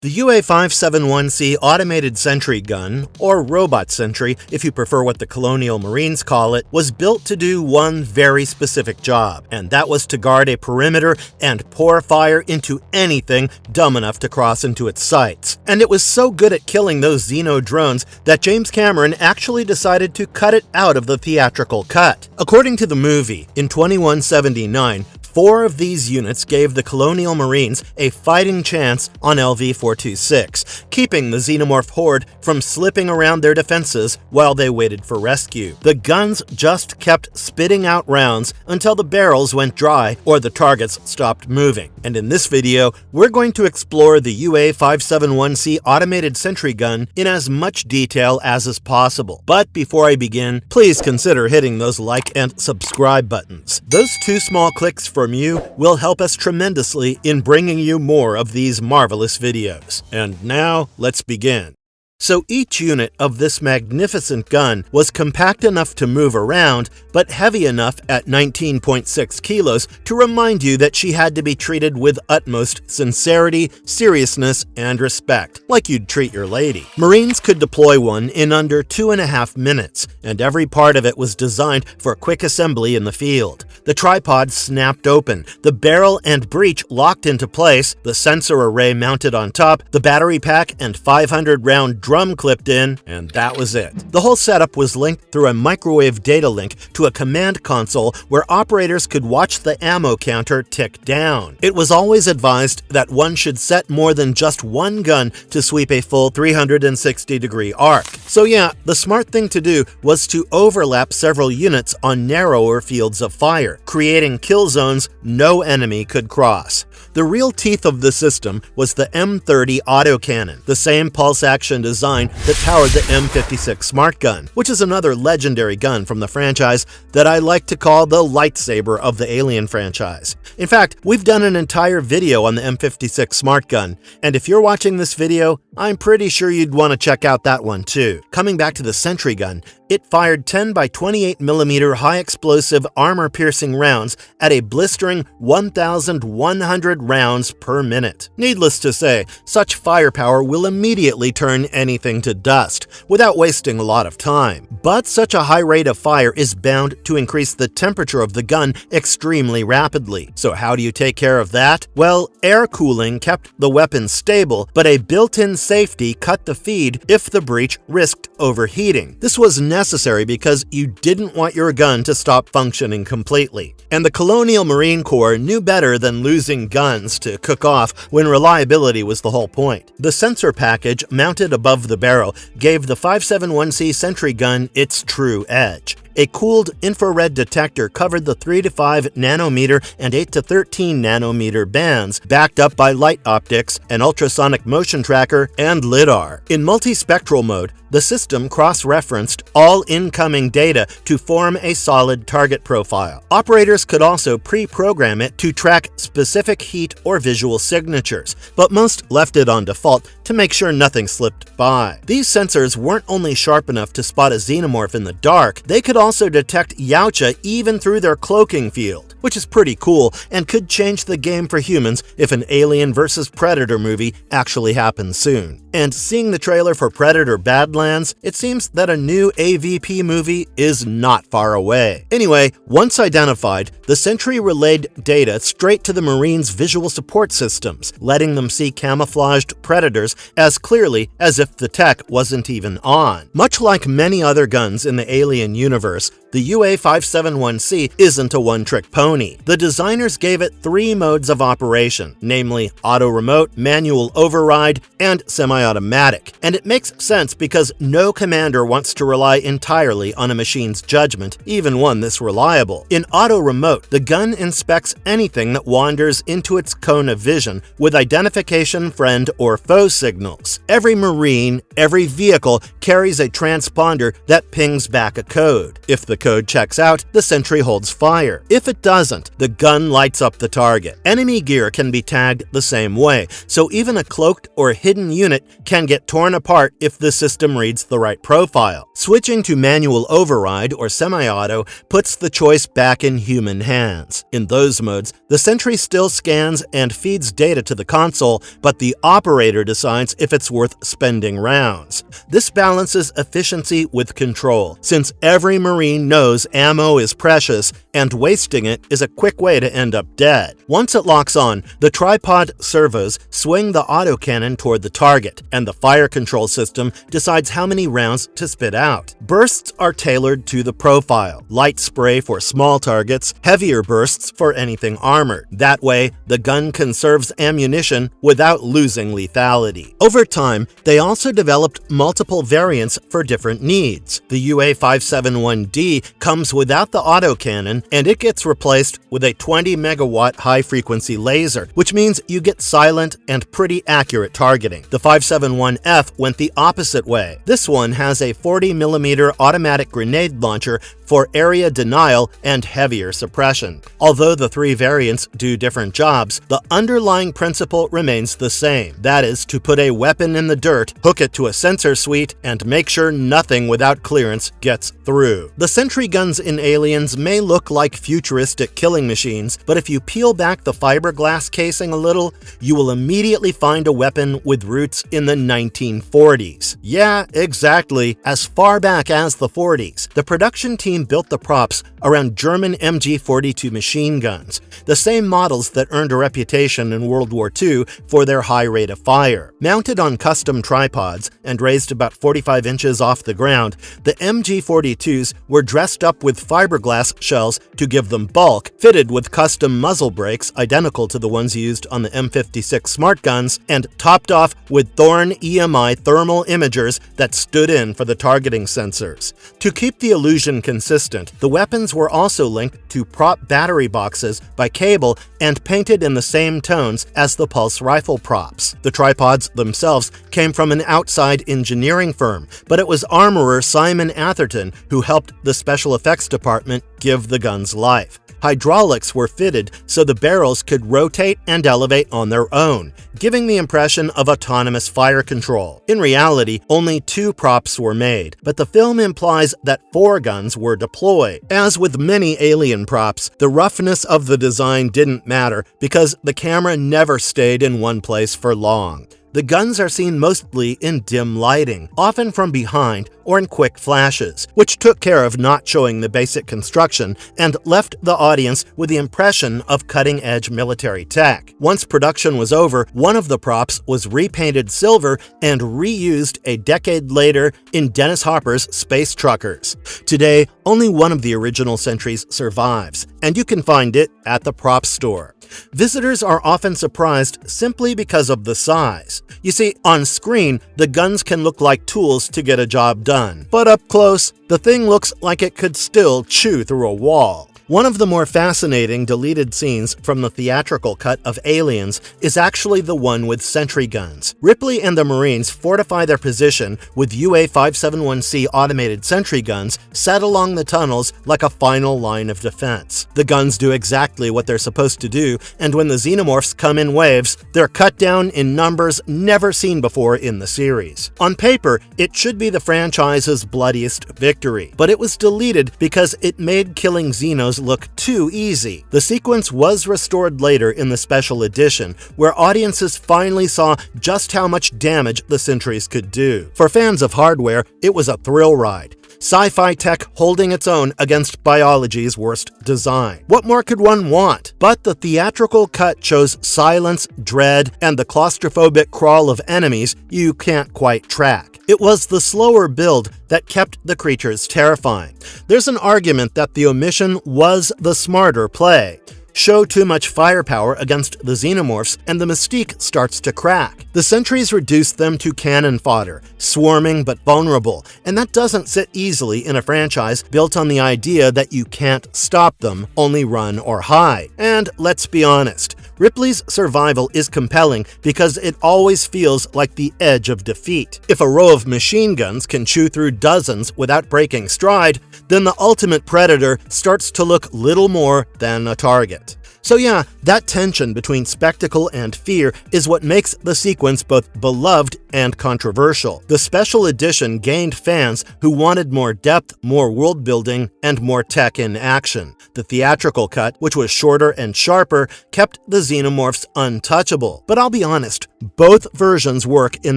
The UA-571C Automated Sentry Gun, or Robot Sentry if you prefer what the Colonial Marines call it, was built to do one very specific job, and that was to guard a perimeter and pour fire into anything dumb enough to cross into its sights. And it was so good at killing those Xeno Drones that James Cameron actually decided to cut it out of the theatrical cut. According to the movie, in 2179, 4 of these units gave the Colonial Marines a fighting chance on LV-426, keeping the Xenomorph horde from slipping around their defenses while they waited for rescue. The guns just kept spitting out rounds until the barrels went dry or the targets stopped moving. And in this video, we're going to explore the UA-571C Automated Sentry Gun in as much detail as is possible. But before I begin, please consider hitting those like and subscribe buttons. Those 2 small clicks from you will help us tremendously in bringing you more of these marvelous videos. And now, let's begin. So each unit of this magnificent gun was compact enough to move around, but heavy enough at 19.6 kilos to remind you that she had to be treated with utmost sincerity, seriousness, and respect, like you'd treat your lady. Marines could deploy one in under 2.5 minutes, and every part of it was designed for quick assembly in the field. The tripod snapped open, the barrel and breech locked into place, the sensor array mounted on top, the battery pack and 500-round drum clipped in, and that was it. The whole setup was linked through a microwave data link to a command console where operators could watch the ammo counter tick down. It was always advised that one should set more than just one gun to sweep a full 360-degree arc. So yeah, the smart thing to do was to overlap several units on narrower fields of fire, creating kill zones no enemy could cross. The real teeth of the system was the M30 autocannon, the same pulse-action design that powered the M56 Smart Gun, which is another legendary gun from the franchise that I like to call the lightsaber of the Alien franchise. In fact, we've done an entire video on the M56 Smart Gun, and if you're watching this video, I'm pretty sure you'd want to check out that one too. Coming back to the Sentry Gun, it fired 10 by 28mm high-explosive armor-piercing rounds at a blistering 1,100 rounds per minute. Needless to say, such firepower will immediately turn anything to dust, without wasting a lot of time. But such a high rate of fire is bound to increase the temperature of the gun extremely rapidly. So how do you take care of that? Well, air cooling kept the weapon stable, but a built-in safety cut the feed if the breech risked overheating. This was necessary because you didn't want your gun to stop functioning completely. And the Colonial Marine Corps knew better than losing guns to cook off when reliability was the whole point. The sensor package mounted above the barrel gave the 571C Sentry Gun its true edge. A cooled infrared detector covered the 3 to 5 nanometer and 8 to 13 nanometer bands, backed up by light optics, an ultrasonic motion tracker, and LiDAR. In multispectral mode, the system cross-referenced all incoming data to form a solid target profile. Operators could also pre-program it to track specific heat or visual signatures, but most left it on default to make sure nothing slipped by. These sensors weren't only sharp enough to spot a Xenomorph in the dark, they could also detect Yautja even through their cloaking field, which is pretty cool and could change the game for humans if an Alien vs. Predator movie actually happens soon. And seeing the trailer for Predator Badlands, it seems that a new AVP movie is not far away. Anyway, once identified, the Sentry relayed data straight to the Marines' visual support systems, letting them see camouflaged predators as clearly as if the tech wasn't even on. Much like many other guns in the Alien universe, the UA-571C isn't a one-trick pony. The designers gave it 3 modes of operation, namely auto-remote, manual override, and semi-automatic. And it makes sense because no commander wants to rely entirely on a machine's judgment, even one this reliable. In auto-remote, the gun inspects anything that wanders into its cone of vision with identification friend or foe signals. Every Marine, every vehicle carries a transponder that pings back a code. If the code checks out, the Sentry holds fire. If it doesn't, the gun lights up the target. Enemy gear can be tagged the same way, so even a cloaked or hidden unit can get torn apart if the system reads the right profile. Switching to manual override or semi-auto puts the choice back in human hands. In those modes, the sentry still scans and feeds data to the console, but the operator decides if it's worth spending rounds. This balances efficiency with control, since every Marine knows ammo is precious and wasting it is a quick way to end up dead. Once it locks on, the tripod servos swing the autocannon toward the target, and the fire control system decides how many rounds to spit out. Bursts are tailored to the profile: light spray for small targets, heavier bursts for anything armored. That way, the gun conserves ammunition without losing lethality. Over time, they also developed multiple variants for different needs. The UA-571D comes without the autocannon, and it gets replaced with a 20 megawatt high-frequency laser, which means you get silent and pretty accurate targeting. The 571F went the opposite way. This one has a 40mm automatic grenade launcher for area denial and heavier suppression. Although the three variants do different jobs, the underlying principle remains the same. That is, to put a weapon in the dirt, hook it to a sensor suite, and make sure nothing without clearance gets through. The sentry guns in Aliens may look like futuristic killing machines, but if you peel back the fiberglass casing a little, you will immediately find a weapon with roots in the 1940s. Yeah, exactly, as far back as the 40s. The production team built the props around German MG-42 machine guns, the same models that earned a reputation in World War II for their high rate of fire. Mounted on custom tripods and raised about 45 inches off the ground, the MG-42s were dressed up with fiberglass shells to give them bulk, fitted with custom muzzle brakes identical to the ones used on the M56 smart guns, and topped off with Thorn EMI thermal imagers that stood in for the targeting sensors. To keep the illusion consistent, the weapons were also linked to prop battery boxes by cable and painted in the same tones as the pulse rifle props. The tripods themselves came from an outside engineering firm, but it was armorer Simon Atherton who helped the special effects department give the guns life. Hydraulics were fitted so the barrels could rotate and elevate on their own, giving the impression of autonomous fire control. In reality, only 2 props were made, but the film implies that 4 guns were deployed. As with many Alien props, the roughness of the design didn't matter because the camera never stayed in one place for long. The guns are seen mostly in dim lighting, often from behind or in quick flashes, which took care of not showing the basic construction and left the audience with the impression of cutting-edge military tech. Once production was over, one of the props was repainted silver and reused a decade later in Dennis Hopper's Space Truckers. Today, only one of the original sentries survives, and you can find it at the prop store. Visitors are often surprised simply because of the size. You see, on screen, the guns can look like tools to get a job done, but up close, the thing looks like it could still chew through a wall. One of the more fascinating deleted scenes from the theatrical cut of Aliens is actually the one with sentry guns. Ripley and the Marines fortify their position with UA-571C automated sentry guns set along the tunnels like a final line of defense. The guns do exactly what they're supposed to do, and when the Xenomorphs come in waves, they're cut down in numbers never seen before in the series. On paper, it should be the franchise's bloodiest victory, but it was deleted because it made killing Xenos look too easy. The sequence was restored later in the special edition, where audiences finally saw just how much damage the sentries could do. For fans of hardware, it was a thrill ride. Sci-fi tech holding its own against biology's worst design. What more could one want? But the theatrical cut shows silence, dread, and the claustrophobic crawl of enemies you can't quite track. It was the slower build that kept the creatures terrifying. There's an argument that the omission was the smarter play. Show too much firepower against the Xenomorphs, and the mystique starts to crack. The sentries reduce them to cannon fodder, swarming but vulnerable, and that doesn't sit easily in a franchise built on the idea that you can't stop them, only run or hide. And let's be honest, Ripley's survival is compelling because it always feels like the edge of defeat. If a row of machine guns can chew through dozens without breaking stride, then the ultimate predator starts to look little more than a target. So yeah, that tension between spectacle and fear is what makes the sequence both beloved and controversial. The special edition gained fans who wanted more depth, more world building, and more tech in action. The theatrical cut, which was shorter and sharper, kept the Xenomorphs untouchable. But I'll be honest, both versions work in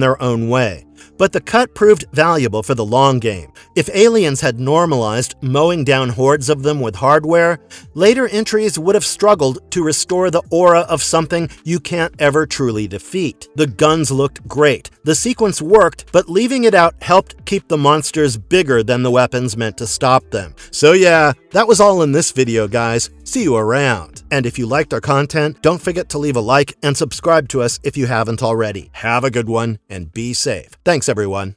their own way. But the cut proved valuable for the long game. If Aliens had normalized mowing down hordes of them with hardware, later entries would have struggled to restore the aura of something you can't ever truly defeat. The guns looked great, the sequence worked, but leaving it out helped keep the monsters bigger than the weapons meant to stop them. So yeah, that was all in this video, guys. See you around. And if you liked our content, don't forget to leave a like and subscribe to us if you haven't already. Have a good one and be safe. Thanks, everyone.